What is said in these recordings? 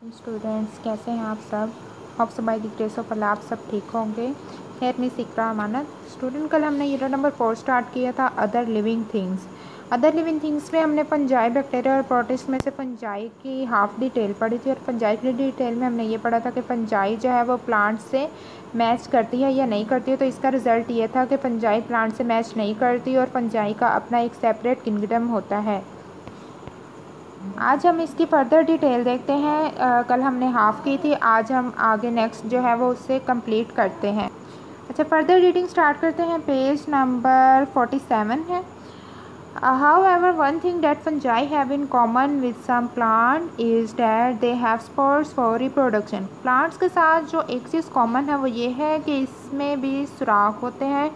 Students कैसे हैं आप सब। Hopes by the grace of Allah आप सब ठीक होंगे। हेयर मी सिकरा अमानत स्टूडेंट, कल हमने यूनिट नंबर 4 स्टार्ट किया था other living things. Other living things में हमने फंजाई, बैक्टीरिया और प्रोटिस्ट में से फंजाई की हाफ डिटेल पढ़ी थी और फंजाई की डिटेल में हमने ये पढ़ा था कि फंजाई जो है वो प्लांट से मैच करती है या नहीं करती है। तो इसका रिज़ल्ट ये था कि फंजाई प्लांट से मैच नहीं करती और फंजाई का अपना एक सेपरेट किंगडम होता है। आज हम इसकी फर्दर डिटेल देखते हैं। कल हमने हाफ की थी, आज हम आगे नेक्स्ट जो है वो उससे कंप्लीट करते हैं। अच्छा, फर्दर रीडिंग स्टार्ट करते हैं। पेज नंबर 47 है। However, one thing that fungi have in common with some plant is that they have spores for reproduction. Plants के साथ जो एक चीज़ कॉमन है वो ये है कि इसमें भी सुराख होते हैं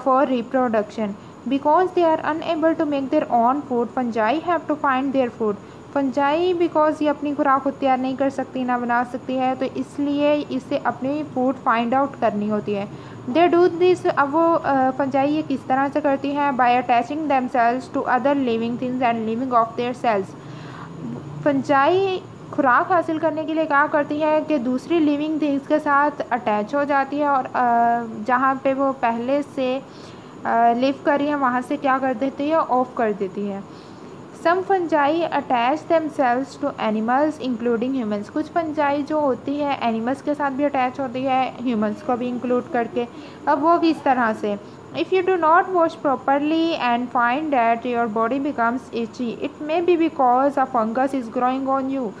for reproduction. Because they are unable to make their own food, fungi have to find their food. Fungi because ये अपनी खुराक खुद तैयार नहीं कर सकती, ना बना सकती है, तो इसलिए इसे अपनी फूड फाइंड आउट करनी होती है। They do this. अब वो फंजाई ये किस तरह से करती हैं? By attaching them cells to other living things and living off their cells. Fungi खुराक हासिल करने के लिए क्या करती है कि दूसरी लिविंग थिंग्स के साथ अटैच हो जाती है और जहाँ पे वो पहले से लिव कर रही है वहाँ से क्या कर देती है? ऑफ कर देती है। Some fungi attach themselves to animals including humans. कुछ फंजाई जो होती है एनिमल्स के साथ भी अटैच होती है, ह्यूमंस को भी इंक्लूड करके। अब वो किस तरह से? If you do not wash properly and find that your body becomes itchy, it may be because a fungus is growing on you.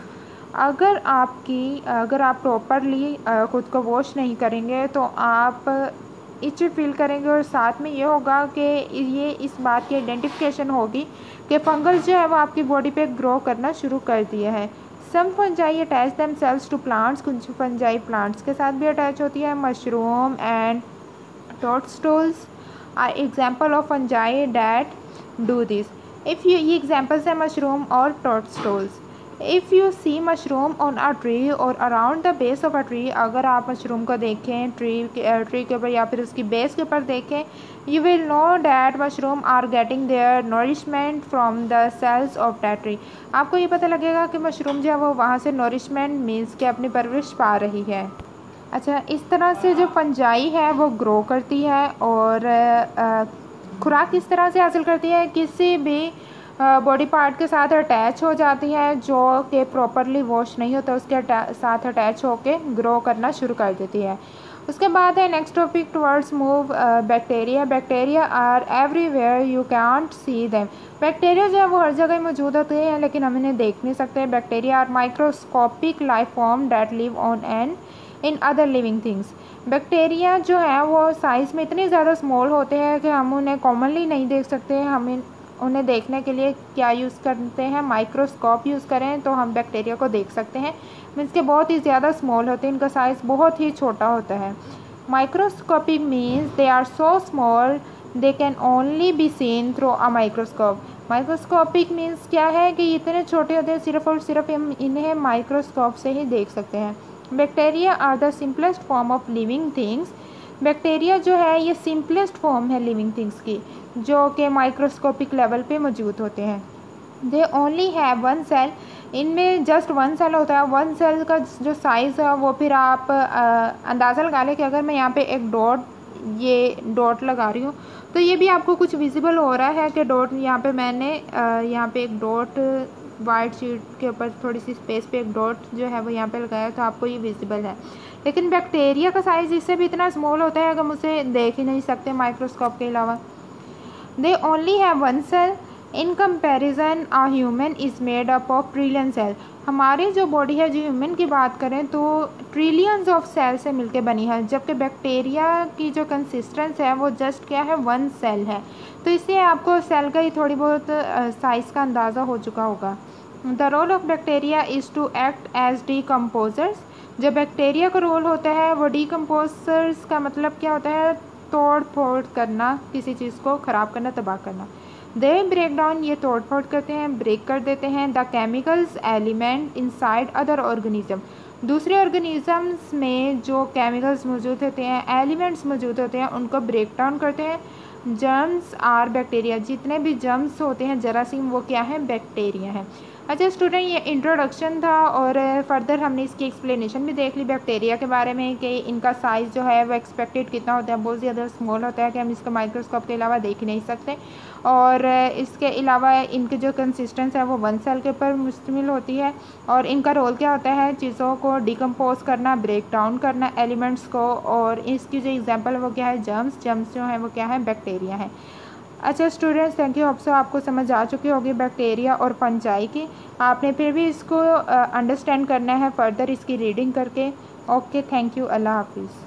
अगर आप प्रॉपरली खुद को वॉश नहीं करेंगे तो आप इच फील करेंगे और साथ में ये होगा कि ये इस बात की आइडेंटिफिकेशन होगी कि फंगस जो है वो आपकी बॉडी पे ग्रो करना शुरू कर दिया है। Some fungi attach themselves to plants. कुछ फंजाई प्लांट्स के साथ भी अटैच होती है। Mushroom and toadstools are example of fungi that do this. ये एग्जाम्पल्स हैं मशरूम और toadstools. If you see mushroom on a tree और around the base of a tree, अगर आप मशरूम को देखें ट्री के ऊपर या फिर उसकी बेस के ऊपर देखें, you will know that mushroom are getting their nourishment from the cells of that tree. आपको ये पता लगेगा कि मशरूम जो है वो वहाँ से नॉरिशमेंट मीन्स के अपनी परवरिश पा रही है। अच्छा, इस तरह से जो फंजाई है वो ग्रो करती है और खुराक किस तरह से हासिल करती है? किसी भी बॉडी पार्ट के साथ अटैच हो जाती है जो कि प्रॉपरली वॉश नहीं होता, उसके साथ अटैच होके ग्रो करना शुरू कर देती है। उसके बाद है next topic towards move bacteria. Bacteria are everywhere, you can't see them. Bacteria जो है वो हर जगह मौजूद होते हैं लेकिन हम इन्हें देख नहीं सकते। Bacteria are microscopic life form that live on and in other living things. Bacteria जो है वो साइज़ में इतने ज़्यादा स्मॉल होते हैं कि हम उन्हें कॉमनली नहीं देख सकते। हम उन्हें देखने के लिए क्या यूज़ करते हैं? माइक्रोस्कोप यूज़ करें तो हम बैक्टीरिया को देख सकते हैं। मीन्स के बहुत ही ज़्यादा स्मॉल होते हैं, इनका साइज़ बहुत ही छोटा होता है। Microscopic means they are so small they can only be seen through a microscope. Microscopic means क्या है कि इतने छोटे होते हैं सिर्फ और सिर्फ हम इन्हें माइक्रोस्कोप से ही देख सकते हैं। Bacteria are the simplest form of living things. Bacteria जो है ये सिंपलेस्ट फॉर्म है लिविंग थिंग्स की जो कि माइक्रोस्कोपिक लेवल पे मौजूद होते हैं। They only have one cell. इनमें जस्ट वन सेल होता है। वन सेल का जो साइज़ है वो फिर आप अंदाज़ा लगा लें कि अगर मैं यहाँ पे एक डॉट लगा रही हूँ तो ये भी आपको कुछ विजिबल हो रहा है कि डॉट यहाँ पे मैंने यहाँ पे एक डॉट वाइट शीट के ऊपर थोड़ी सी स्पेस पे एक डॉट जो है वो यहाँ पे लगाया तो आपको ये विजिबल है। लेकिन बैक्टीरिया का साइज़ इससे भी इतना स्मॉल होता है कि हम उसे देख ही नहीं सकते माइक्रोस्कोप के अलावा। They only have one cell. In comparison a human is made up of trillion cell. हमारी जो बॉडी है, जो ह्यूमन की बात करें तो ट्रिलियंस ऑफ सेल से मिलके बनी है, जबकि बैक्टीरिया की जो कंसिस्टेंस है वो जस्ट क्या है? वन सेल है। तो इससे आपको सेल का ही थोड़ी बहुत साइज़ का अंदाज़ा हो चुका होगा। The role of bacteria is to act as decomposers. जो बैक्टीरिया का रोल होता है वो डीकम्पोजर्स का मतलब क्या होता है? तोड़ फोड़ करना, किसी चीज़ को ख़राब करना, तबाह करना। दे ब्रेक डाउन, ये तोड़ फोड़ करते हैं, ब्रेक कर देते हैं the chemicals element inside other organism. दूसरे ऑर्गेनिजम्स में जो केमिकल्स मौजूद होते हैं, एलिमेंट्स मौजूद होते हैं, उनको ब्रेक डाउन करते हैं। Germs are bacteria. जितने भी जर्म्स होते हैं, जरासीम, वो क्या है? बैक्टीरिया है। अच्छा स्टूडेंट, ये इंट्रोडक्शन था और फर्दर हमने इसकी एक्सप्लेनेशन भी देख ली बैक्टीरिया के बारे में कि इनका साइज़ जो है वो एक्सपेक्टेड कितना होता है, बहुत ज़्यादा स्मॉल होता है कि हम इसको माइक्रोस्कोप के अलावा देख ही नहीं सकते। और इसके अलावा इनकी जो कंसिस्टेंस है वो 1 सेल के ऊपर मुश्तमिल होती है और इनका रोल क्या होता है, चीज़ों को डिकम्पोज करना, ब्रेक डाउन करना एलिमेंट्स को। और इसकी जो एग्जांपल वो क्या है, जर्म्स जो है वो क्या है, बैक्टीरिया है। अच्छा स्टूडेंट्स, थैंक यू। आपसे आपको समझ आ चुकी होगी बैक्टीरिया और फंजाई की। आपने फिर भी इसको अंडरस्टैंड करना है फर्दर इसकी रीडिंग करके। ओके, थैंक यू, अल्लाह हाफिज़।